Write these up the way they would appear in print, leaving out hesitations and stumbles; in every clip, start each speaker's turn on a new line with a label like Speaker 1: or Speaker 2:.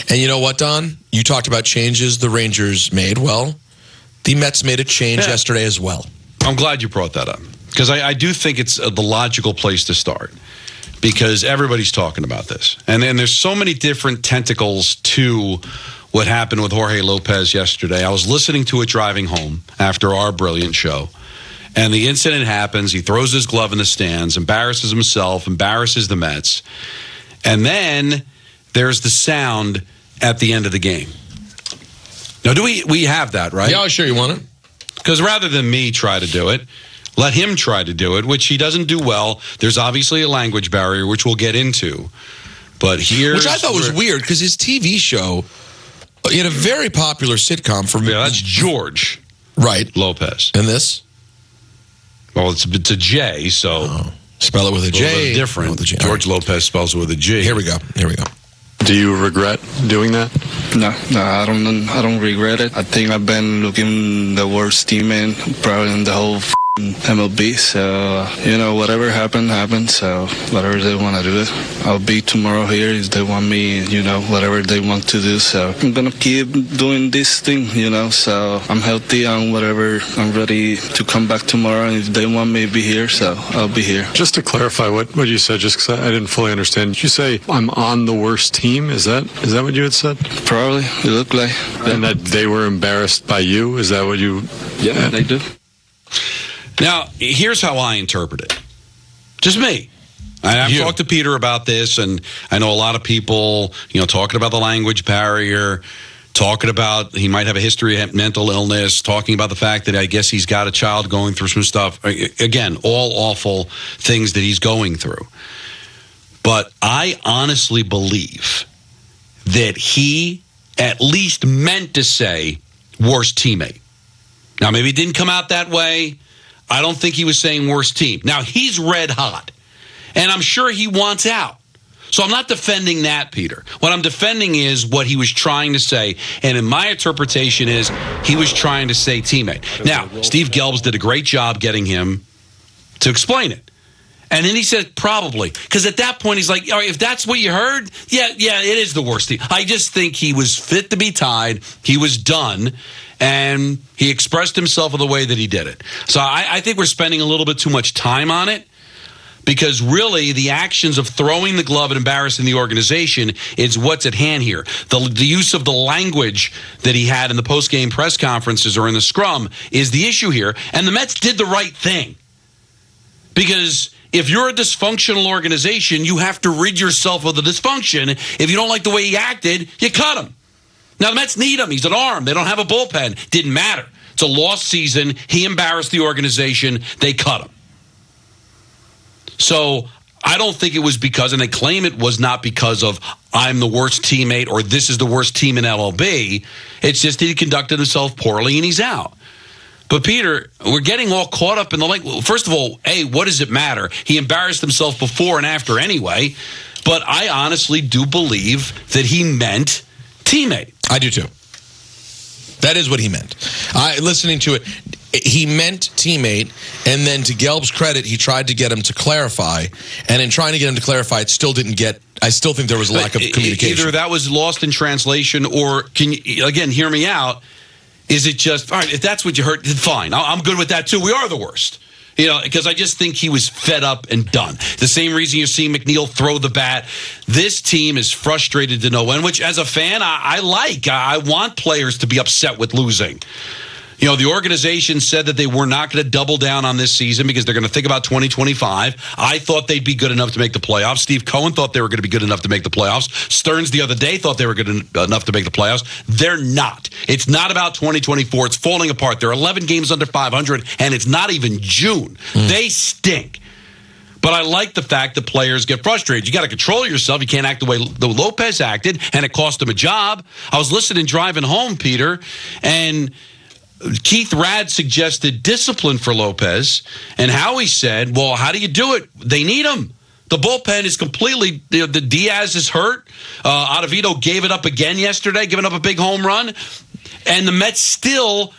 Speaker 1: And you know what, Don? You talked about changes the Rangers made. Well, the Mets made a change yesterday as well.
Speaker 2: I'm glad you brought that up because I do think it's the logical place to start because everybody's talking about this. And then there's so many different tentacles to what happened with Jorge Lopez yesterday. I was listening to it driving home after our brilliant show. And the incident happens. He throws his glove in the stands, embarrasses himself, embarrasses the Mets. And then there's the sound at the end of the game. Now, do we have that, right?
Speaker 1: Yeah, sure. You want it?
Speaker 2: Because rather than me try to do it, let him try to do it, which he doesn't do well. There's obviously a language barrier, which we'll get into. But here's...
Speaker 1: Which I thought was weird, because his TV show, he had a very popular sitcom for...
Speaker 2: Yeah, that's George.
Speaker 1: Right.
Speaker 2: Lopez.
Speaker 1: And this?
Speaker 2: Well, it's a J, so...
Speaker 1: Oh. Spell it with a J.
Speaker 2: A little bit different. George Lopez spells it with a G.
Speaker 1: Here we go.
Speaker 3: Do you regret doing that?
Speaker 4: No, I don't regret it. I think I've been looking the worst teammate probably in the whole MLB. So, whatever happened. So, whatever they want to do, I'll be tomorrow here if they want me, whatever they want to do. So, I'm going to keep doing this thing, So, I'm healthy and whatever. I'm ready to come back tomorrow. And if they want me to be here, so I'll be here.
Speaker 3: Just to clarify what you said, just because I didn't fully understand. Did you say I'm on the worst team? Is that what you had said?
Speaker 4: Probably. It looked like.
Speaker 3: And that they were embarrassed by you? Is that what you...
Speaker 4: Yeah, they do.
Speaker 2: Now, here's how I interpret it. Just me. I've talked to Peter about this, and I know a lot of people, talking about the language barrier, talking about he might have a history of mental illness, talking about the fact that I guess he's got a child going through some stuff. Again, all awful things that he's going through. But I honestly believe that he at least meant to say worst teammate. Now, maybe it didn't come out that way. I don't think he was saying worst team. Now, he's red hot, and I'm sure he wants out. So I'm not defending that, Peter. What I'm defending is what he was trying to say, and in my interpretation is he was trying to say teammate. Now, Steve Gelbs did a great job getting him to explain it. And then he said probably, because at that point he's like, all right, if that's what you heard, yeah, it is the worst team. I just think he was fit to be tied. He was done. And he expressed himself in the way that he did it. So I think we're spending a little bit too much time on it because really the actions of throwing the glove and embarrassing the organization is what's at hand here. The use of the language that he had in the post-game press conferences or in the scrum is the issue here. And the Mets did the right thing because if you're a dysfunctional organization, you have to rid yourself of the dysfunction. If you don't like the way he acted, you cut him. Now, the Mets need him. He's an arm. They don't have a bullpen. Didn't matter. It's a lost season. He embarrassed the organization. They cut him. So I don't think it was because, and they claim it was not because of I'm the worst teammate or this is the worst team in MLB. It's just that he conducted himself poorly and he's out. But, Peter, we're getting all caught up in the link. First of all, what does it matter? He embarrassed himself before and after anyway. But I honestly do believe that he meant teammate.
Speaker 1: I do too. That is what he meant. Listening to it, he meant teammate, and then to Gelb's credit, he tried to get him to clarify, and in trying to get him to clarify, it still didn't get. I still think there was a lack of communication.
Speaker 2: Either that was lost in translation, or can you again hear me out? Is it just all right? If that's what you heard, fine. I'm good with that too. We are the worst. Because I just think he was fed up and done. The same reason you're seeing McNeil throw the bat. This team is frustrated to no end, which as a fan, I like. I want players to be upset with losing. The organization said that they were not going to double down on this season because they're going to think about 2025. I thought they'd be good enough to make the playoffs. Steve Cohen thought they were going to be good enough to make the playoffs. Stearns the other day thought they were good enough to make the playoffs. They're not. It's not about 2024. It's falling apart. They're 11 games under 500, and it's not even June. They stink. But I like the fact that players get frustrated. You got to control yourself. You can't act the way Lopez acted, and it cost him a job. I was listening driving home, Peter, and Keith Rad suggested discipline for Lopez, and Howie said, well, how do you do it? They need him. The bullpen is completely, the Diaz is hurt. Ottavino gave it up again yesterday, giving up a big home run, and the Mets still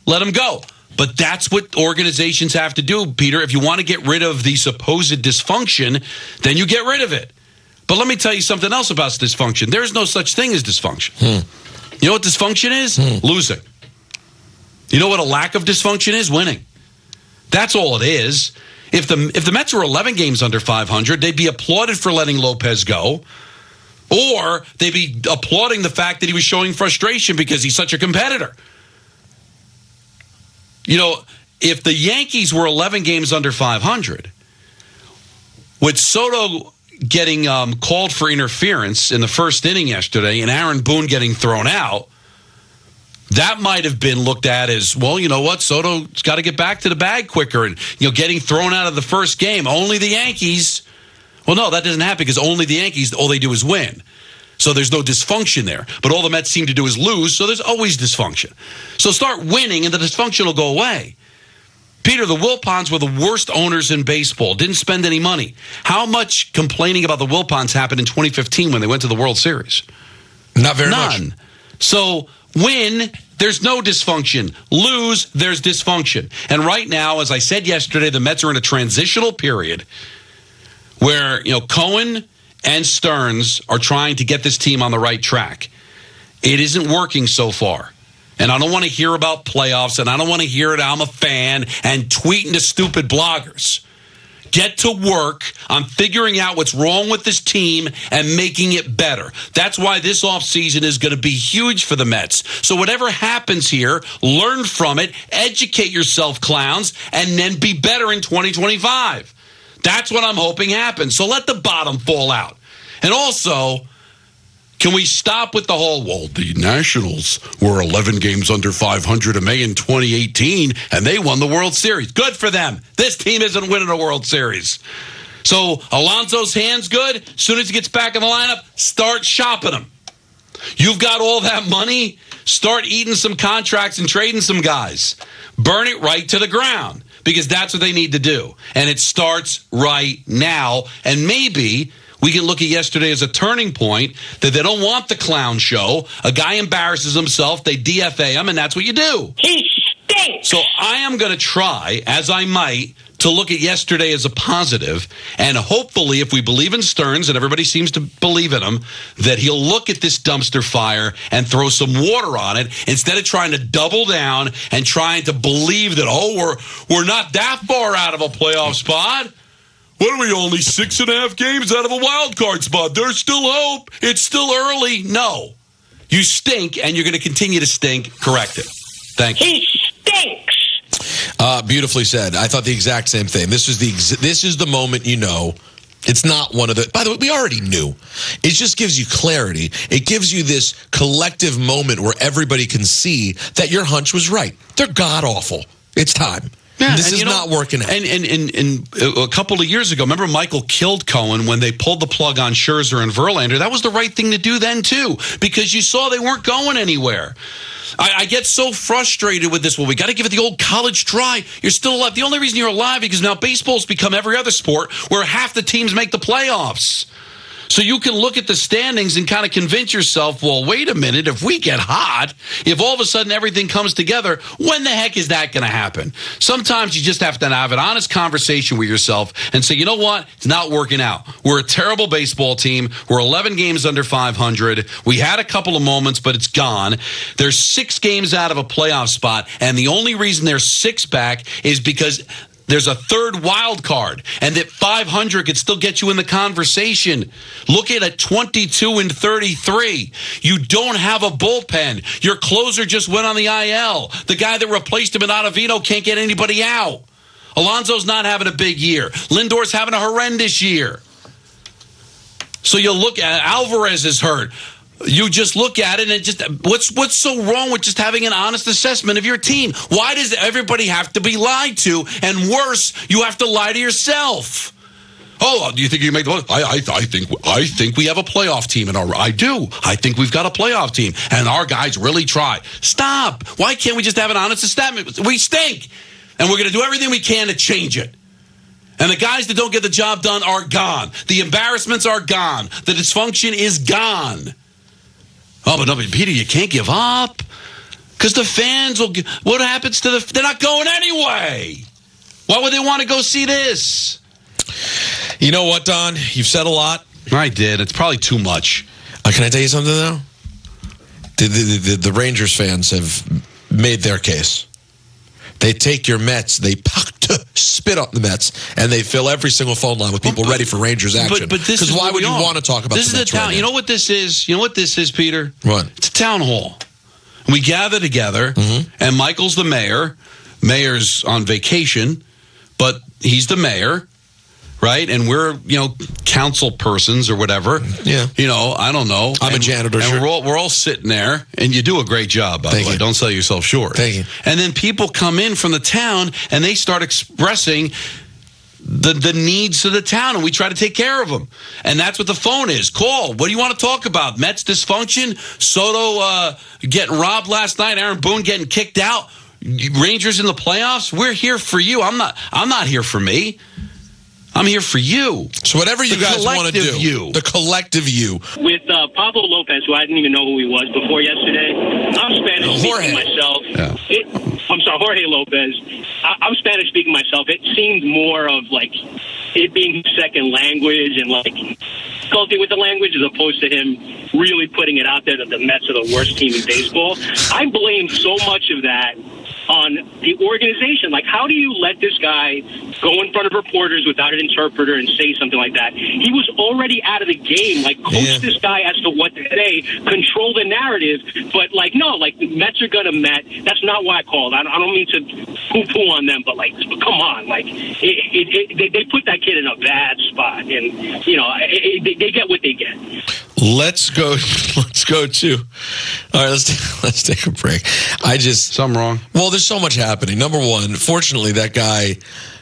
Speaker 2: let him go. But that's what organizations have to do, Peter. If you want to get rid of the supposed dysfunction, then you get rid of it. But let me tell you something else about dysfunction. There is no such thing as dysfunction. You know what dysfunction is? Losing. You know what a lack of dysfunction is? Winning. That's all it is. If the Mets were 11 games under 500, they'd be applauded for letting Lopez go, or they'd be applauding the fact that he was showing frustration because he's such a competitor. You know, if the Yankees were 11 games under 500, with Soto getting called for interference in the first inning yesterday and Aaron Boone getting thrown out, that might have been looked at as, well, you know what, Soto's got to get back to the bag quicker, and getting thrown out of the first game. Only the Yankees. Well, no, that doesn't happen because only the Yankees, all they do is win. So there's no dysfunction there. But all the Mets seem to do is lose, so there's always dysfunction. So start winning and the dysfunction will go away. Peter, the Wilpons were the worst owners in baseball. Didn't spend any money. How much complaining about the Wilpons happened in 2015 when they went to the World Series?
Speaker 1: Not very much.
Speaker 2: None. So win, there's no dysfunction. Lose, there's dysfunction. And right now, as I said yesterday, the Mets are in a transitional period where, Cohen and Stearns are trying to get this team on the right track. It isn't working so far. And I don't want to hear about playoffs, and I don't want to hear it, I'm a fan, and tweeting to stupid bloggers. Get to work on figuring out what's wrong with this team and making it better. That's why this offseason is going to be huge for the Mets. So whatever happens here, learn from it, educate yourself, clowns, and then be better in 2025. That's what I'm hoping happens. So let the bottom fall out. And also, can we stop with the whole, well, the Nationals were 11 games under 500 in May in 2018, and they won the World Series. Good for them. This team isn't winning a World Series. So Alonso's hands good. As soon as he gets back in the lineup, start shopping him. You've got all that money. Start eating some contracts and trading some guys. Burn it right to the ground, because that's what they need to do. And it starts right now. And maybe we can look at yesterday as a turning point, that they don't want the clown show. A guy embarrasses himself, they DFA him, and that's what you do.
Speaker 5: He stinks.
Speaker 2: So I am going to try, as I might, to look at yesterday as a positive, and hopefully, if we believe in Stearns, and everybody seems to believe in him, that he'll look at this dumpster fire and throw some water on it, instead of trying to double down and trying to believe that, we're not that far out of a playoff spot. What are we, only 6.5 games out of a wild card spot? There's still hope. It's still early. No. You stink, and you're going to continue to stink. Correct it. Thank you.
Speaker 5: He stinks.
Speaker 1: Beautifully said. I thought the exact same thing. This is the moment it's not one of the... By the way, we already knew. It just gives you clarity. It gives you this collective moment where everybody can see that your hunch was right. They're god-awful. It's time. Yeah, this is not working out.
Speaker 2: And a couple of years ago, remember Michael killed Cohen when they pulled the plug on Scherzer and Verlander? That was the right thing to do then, too, because you saw they weren't going anywhere. I get so frustrated with this. Well, we got to give it the old college try. You're still alive. The only reason you're alive is because now baseball's become every other sport where half the teams make the playoffs. So you can look at the standings and kind of convince yourself, well, wait a minute, if we get hot, if all of a sudden everything comes together, when the heck is that going to happen? Sometimes you just have to have an honest conversation with yourself and say, you know what? It's not working out. We're a terrible baseball team. We're 11 games under 500. We had a couple of moments, but it's gone. They're 6 games out of a playoff spot, and the only reason they're 6 back is because there's a third wild card, and that 500 could still get you in the conversation. Look at it, 22-33. You don't have a bullpen. Your closer just went on the IL. The guy that replaced him in Ottavino can't get anybody out. Alonso's not having a big year. Lindor's having a horrendous year. So you look at Alvarez is hurt. You just look at it and just what's so wrong with just having an honest assessment of your team? Why does everybody have to be lied to? And worse, you have to lie to yourself. Oh, do you think you make the playoffs? I think we have a playoff team I do. I think we've got a playoff team, and our guys really try. Stop. Why can't we just have an honest assessment? We stink, and we're going to do everything we can to change it. And the guys that don't get the job done are gone. The embarrassments are gone. The dysfunction is gone. Oh, but no, Peter, you can't give up. Because the fans will... What happens to they're not going anyway. Why would they want to go see this?
Speaker 1: You know what, Don? You've said a lot.
Speaker 2: I did. It's probably too much.
Speaker 1: Can I tell you something, though? The Rangers fans have made their case. They take your Mets, they spit on the Mets, and they fill every single phone line with people ready for Rangers action.
Speaker 2: But this is
Speaker 1: why would you want to talk about
Speaker 2: this?
Speaker 1: The
Speaker 2: Is
Speaker 1: Mets
Speaker 2: the town.
Speaker 1: right
Speaker 2: You know what this is? You know what this is, Peter?
Speaker 1: What?
Speaker 2: It's a town hall. We gather together, and Michael's the mayor. Mayor's on vacation, but he's the mayor, right? And we're, council persons or whatever.
Speaker 1: Yeah.
Speaker 2: I don't know.
Speaker 1: I'm a janitor.
Speaker 2: And we're all sitting there, and you do a great job, by the way. Don't sell yourself short.
Speaker 1: Thank you.
Speaker 2: And then people come in from the town, and they start expressing the needs of the town, and we try to take care of them. And that's what the phone is. Call. What do you want to talk about? Mets dysfunction? Soto getting robbed last night? Aaron Boone getting kicked out? Rangers in the playoffs? We're here for you. I'm not here for me. I'm here for you.
Speaker 1: So whatever you guys want to do, the collective you.
Speaker 6: With Pablo Lopez, who I didn't even know who he was before yesterday, I'm Spanish speaking myself.
Speaker 2: Yeah.
Speaker 6: I'm sorry, Jorge Lopez. I'm Spanish speaking myself. It seemed more of like it being second language and like difficulty with the language as opposed to him really putting it out there that the Mets are the worst team in baseball. I blame so much of that on the organization. Like, how do you let this guy go in front of reporters without an interpreter and say something like that? He was already out of the game. Like, coach this guy as to what to say, control the narrative. But, like, no, like, the Mets are going to Met. That's not why I called. I don't mean to poo-poo on them, but, like, come on. Like, they put that kid in a bad spot. And, they get what they get.
Speaker 1: Let's go to. All right, let's take a break.
Speaker 2: Something wrong.
Speaker 1: Well, there's so much happening. Number one, fortunately, that guy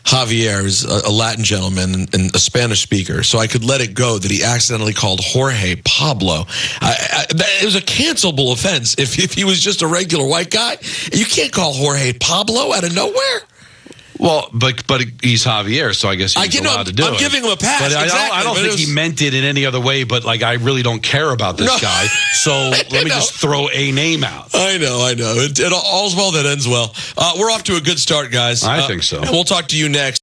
Speaker 1: Javier is a Latin gentleman and a Spanish speaker, so I could let it go that he accidentally called Jorge Pablo. It was a cancelable offense if he was just a regular white guy. You can't call Jorge Pablo out of nowhere.
Speaker 2: Well, but he's Javier, so I guess he's allowed to do it.
Speaker 1: I'm giving him a pass.
Speaker 2: But I don't think he meant it in any other way, but, like, I really don't care about this guy, so let me just throw a name out.
Speaker 1: I know. All's well that ends well. We're off to a good start, guys.
Speaker 2: I think so.
Speaker 1: We'll talk to you next.